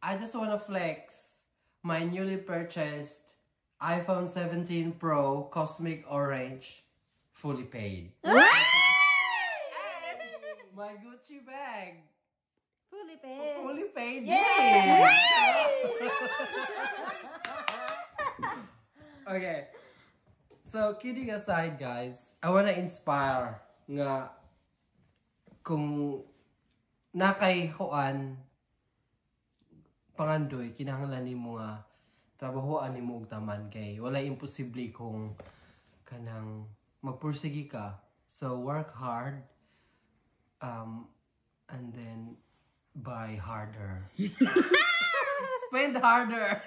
I just want to flex my newly purchased iPhone 17 Pro Cosmic Orange fully paid. My Gucci bag. Fully paid. Fully paid. Yay! Okay. So, kidding aside, guys, I wanna inspire nga kung nakay hoan pangandoy kinahanglan nimo nga trabahoan nimo og taman kay wala imposible kung kanang magpursige ka. So work hard and then buy harder. Spend harder.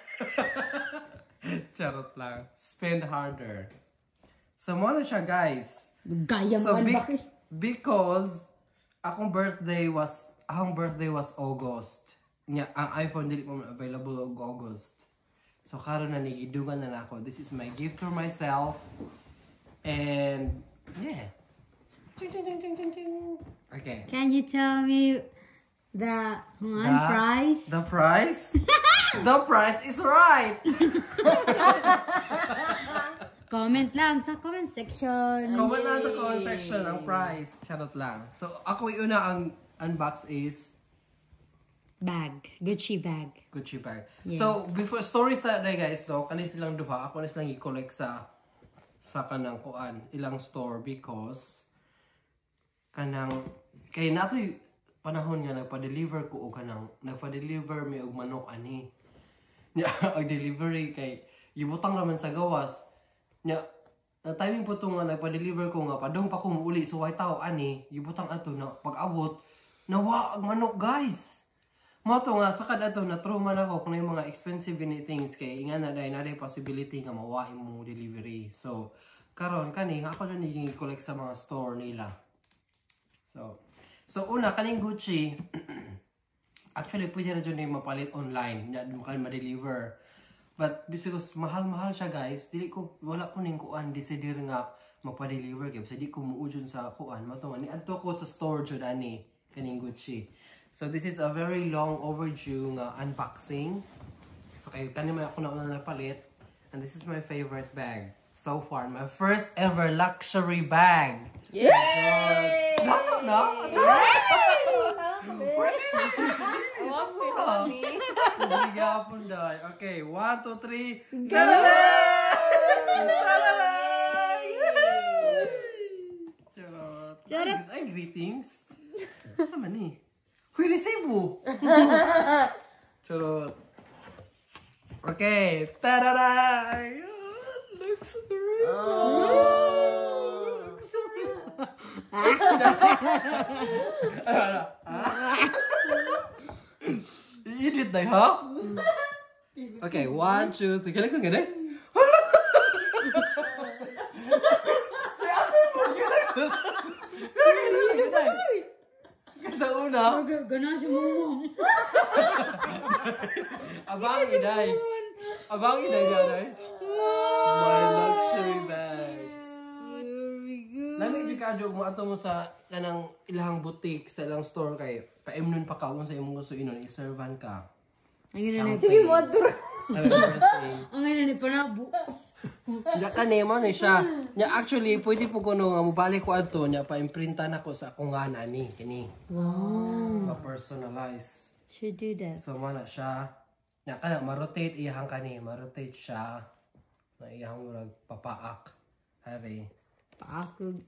Charot lang. Spend harder. So mo na siya, guys. Gaya So mo because akong birthday was August. Nya ang iPhone dili pa available og August. So karon na nigidugan na nako. This is my gift for myself. And yeah. Okay. Can you tell me the price? The price? The price is right. Comment lang sa comment section. Comment lang sa comment section ang price. Charot lang. So ako yung una ang unbox is Bag. Gucci bag. Gucci bag. Yeah. So, before story sa day guys, no, kani silang duha, ako na silang i-collect sa kanang kuan, ilang store because kanang kay nato panahon nga nagpa-deliver ko og kanang nagpa-deliver mi og manok ani. Nya ang delivery kay gibutang naman sa gawas. Nya na timing po nga nagpa-deliver ko nga padong pa ko muuli so way tao ani gibutang ato na pag-abot nawa ang manok guys. Mo to nga sakad ato na trauma na ko kung yung mga expensive gini things kay nga na day possibility nga mawahi mo delivery. So karon kani ako jud ni collect sa mga store nila. So una kaning Gucci actually pwede na jud ni mapalit online, nya mo kan ma-deliver. But because mahal-mahal siya guys, dili ko wala ko ning kuan decider nga magpa-deliver kay so di ko muujon sa kuan mo to ni adto ko sa store jud ani kaning Gucci. So this is a very long overdue unboxing. So kay kani man ako na napalit and this is my favorite bag so far, my first ever luxury bag. Yay! No. Okay, 1, 2, 3. Charot. Ay, greetings. Sama ni. Huy, resibo! Charot. Okay. Ta-da-da! Looks great. Looks great. I-edit na, ha? Okay, 1, 2, 3. Kailan ka ganun? Si ate mo, kailan ka ganun? Sa una, Gana siya mo. abang iday. Abang iday daday. My luxury bag. Lami di ka jog mo ato mo sa kanang ilahang boutique sa ilang store kay paimnon pa ka kung sa imong gusto inon i-servan ka. Sige mo adur. Ang ina ni panabo. Nya kanemo ni siya. Nya actually pwede po kuno nga mobalik ko adto nya pa-imprinta nako sa akong ani kini. Wow. Pa-personalize. Should do that. So mana siya. Nya kana ma-rotate iyang kani, ma-rotate siya. Na iyang murag papaak. Hari. Paakog.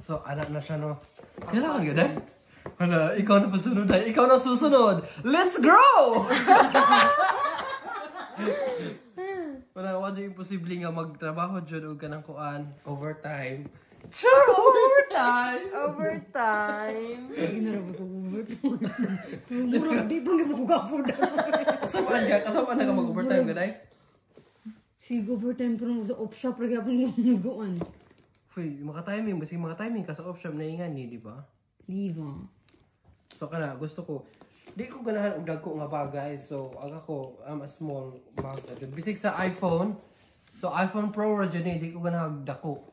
So anak na siya no. Kailangan gud eh. Hala, ikaw na pasunod ay. Ikaw na susunod. Let's grow. Wala ko dyan imposible nga magtrabaho dyan o ganang kuan. Overtime. Sure, overtime! Overtime. Ay, narabot ko overtime. Murag, di pa nga mag-afford. Kasapaan ka mag-overtime ganay? Sige, overtime pero sa off-shop rin ako mag-uan. Uy, maka-timing. Kasi maka-timing ka sa off-shop na ingan ni, di ba? Di ba? So, kana, gusto ko. Di ko ganahan og dagko nga bagay. So, aga ko, a small bag. Bisig sa iPhone. So, iPhone Pro ra dyan eh. Di ko ganahan og dako.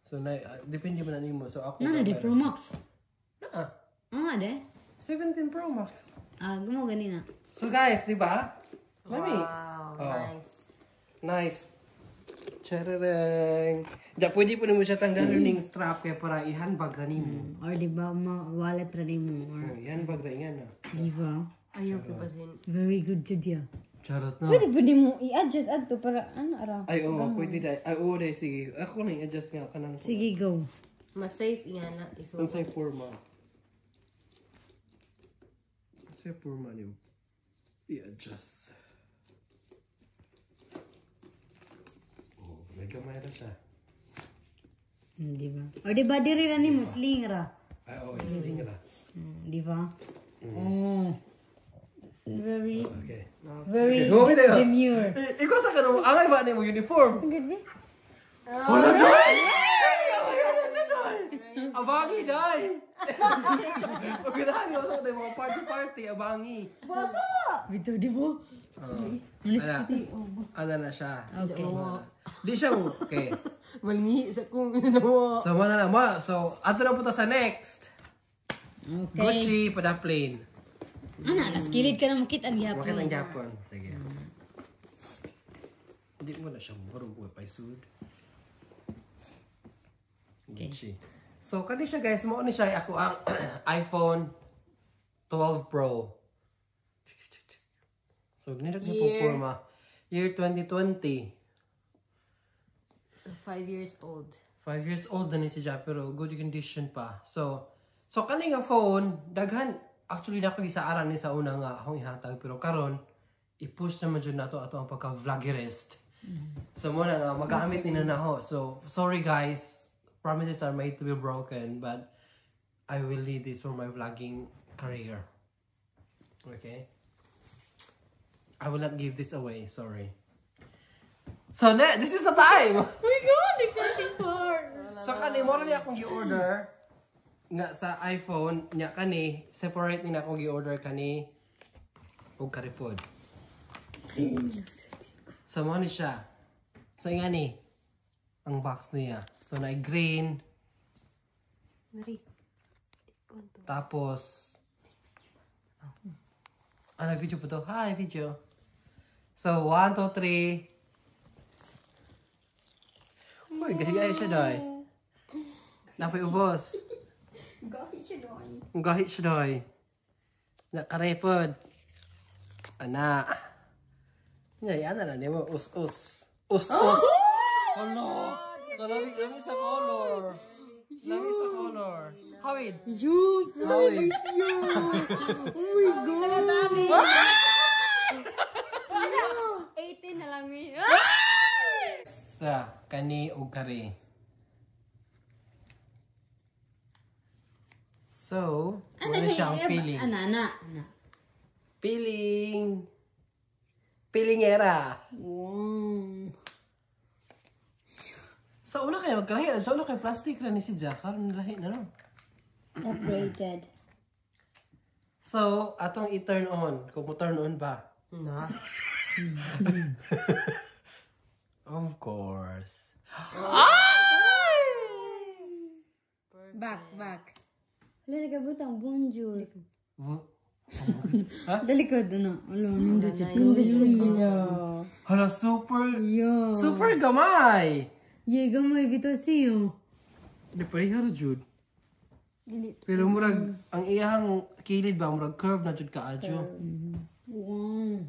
So, depende man na nimo. So, ako. Nana, di Pro Max. Naa. Ah, de? 17 Pro Max. Gumo ganina. So guys, di ba? Mami. Wow, nice. Nice. Chararang. Da, pwede po naman siya tanggalin ng strap kaya para i-handbag ra nimo. Or di ba wallet ra mo or I-handbag ra yan na. di ba? Ayaw ko pa sin. Very good to dia. Charot na. Pwede mo i-adjust adto para ano ara. Ay, oo, pwede dahil. Ay, oo, dahil, sige. Ako na i-adjust nga ka ng... Sige go. Mas safe nga na. Kung sa'yo forma. Sa'yo forma niyo. I-adjust. Oh, may gamay na siya. Di ba? Or di ba diri ra nimo sling ra. Ay, oo, i-sling ra. Di ba? Oh. Very Okay. very Okay na yun. demure. Ikaw sa kanong, angay ba na mo uniform? Good be? Wala, Day! Abangi, Day! Huwag ganahan niyo sa tayo mga party-party, abangi. Bito di mo? Ano na siya? Okay. Di siya mo. Okay. Malingi sa kong ginawa. So, mana na mo. So, ato na punta sa next. Okay. Gucci, pada plain. Ana, naskilid ka na makita ang Bakit yapon. ang Japon? Sige. Hindi mo na siya marong buhay pa isud. Gucci. So, kani siya guys, mo ni siya ako ang iPhone 12 Pro. So, nilag na po forma. Year 2020. So, 5 years old. 5 years old na ni si Ja, pero good condition pa. So kani nga phone, daghan, actually na ko gisaaran ni sa una nga akong ihatag, pero karon i-push naman dyan nato ato ang pagka-vloggerist. So muna nga, magamit nila na ako. So, sorry guys, promises are made to be broken, but I will need this for my vlogging career. Okay? I will not give this away, sorry. So, this is the time! Oh my God, exciting part! So kani mo rin akong gi-order nga sa iPhone nya kani separate ni na akong gi-order kani og karipod. So mo ni siya. So nga ni ang box niya. So na green Nari. tapos ano video po to? Hi video. So 1 2 3. Uy, gahigay siya doy. Napay ubos. Gahit siya doon. Gahit siya doy. Nakarepod. Ana. Yata na mo. Us-us. Us-us. Hello. Lami sa color. Lami sa color. Hawid. You! Hawid. Oh my God! 18 na lang mi. Sa kani o kare. So, ano siya ang feeling? Ana. Feeling. Feelingera. Wow. Sa una kayo magkalahi. Sa una kayo plastic na ni si Jack. Karoon lahi na no. Upgraded. So, atong i-turn on. Kung mo turn on ba? Na. Of course. Back. Lali ka butang bonjour. Ha? Dalikod ano? Alo, nindot siya. Hala, super. Yo. Super gamay. Ye, gamay bito siyo. Di parehara, Jude. Pero murag, ang iyang kilid ba, murag curve na, Jude, ka-adyo. Wow.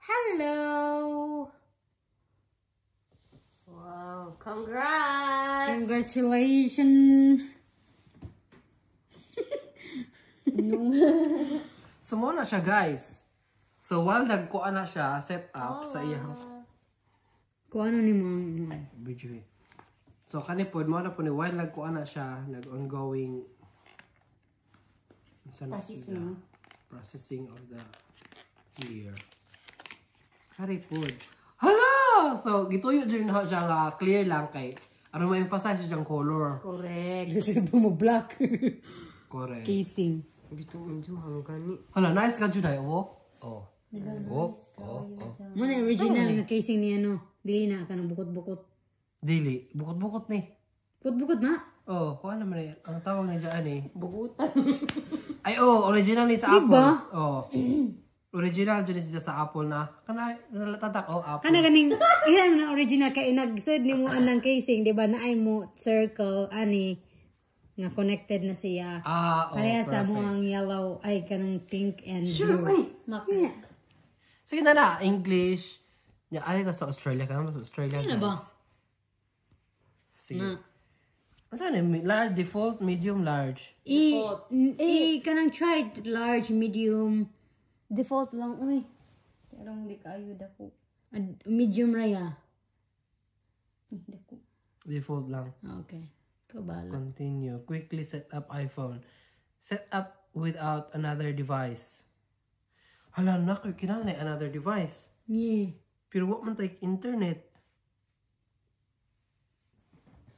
Hello. Wow. Congrats! Congratulations. So, mo na siya, guys. So, while nagkuha na siya, set up sa iyang Kung ano ni mo. video. So, kanipod, mo na po ni, while nagkuha na siya, nag-ongoing processing of the ear. Karipod. Hala! So, gituyo dyan na siya nga clear lang kay ano ma-emphasize siyang color. Correct. Kasi mo black. Correct. Casing. Dito unjo hang gani. Hala, nice ka dyan ay. Oh. Oh. Mo na original nga casing niya no. Dili na ka ng bukot-bukot. Dili. Bukot-bukot ni. Bukot-bukot ma? Oh, kuha naman eh. Ang tawag na dyan eh. Bugutan. Ay, original ni sa Diba? Apple. Original dyan siya sa Apple na. Nalatatak, Apple. Kana ganing iyan na original kay nagsud nimo anang casing, di ba? Naay mo circle ani nga connected na siya. Pareha sa mo ang yellow ay kanang pink and blue. MacBook. Sige na, English. Ya, ali ta sa Australia ka naman sa Australia, guys. Ano ba? Sige. Saan large, default, medium, large. Kanang try large, medium. Default lang, uy. Pero hindi ka ayud ako. Medium raya. Dako. Default lang. Okay. Kabala. Continue. Quickly set up iPhone. Set up without another device. Hala na, kailangan na another device. Yeah. Pero what man tayo internet?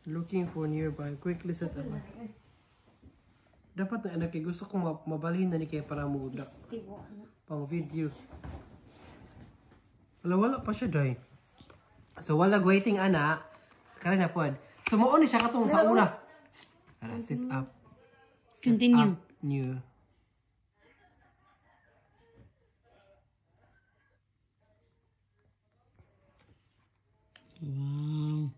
Looking for nearby. Quickly set up. Dapat na anak, gusto kong mabalhin na ni kaya para muda. Pang video. Wala pa siya, Day. So, wala waiting, ana. Kaya na po. So, mauni siya katong sa una. Set up. Continue. Up new. Wow.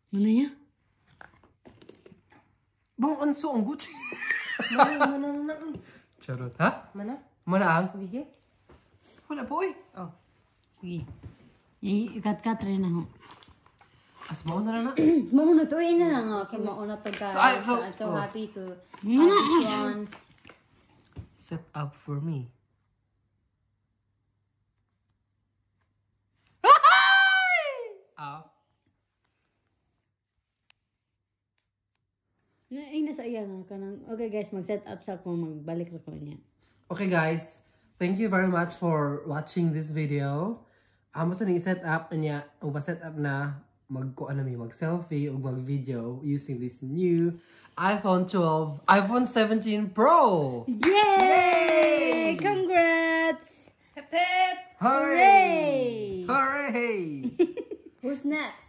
Ano ya? Bang anso ang gut. Mana. Charot, ha? Mana? Mana ang? Video? Wala po eh. Oh. Sige. Ikat-kat rin na ho. As mauna na na. Mauna to, ina lang ako. Mauna to guys. So, I'm so happy to Mm. have this one. Set up for me. Ay, nasa iya nga ka nang. Okay guys, mag-set up sa ako. Magbalik na ko niya. Okay guys, thank you very much for watching this video. Amo sa ni set up niya, o ba set up na mag-selfie o mag-video using this new iPhone 12, iPhone 17 Pro. Yay! Congrats! Hip hip! Hooray! Hooray! Who's next?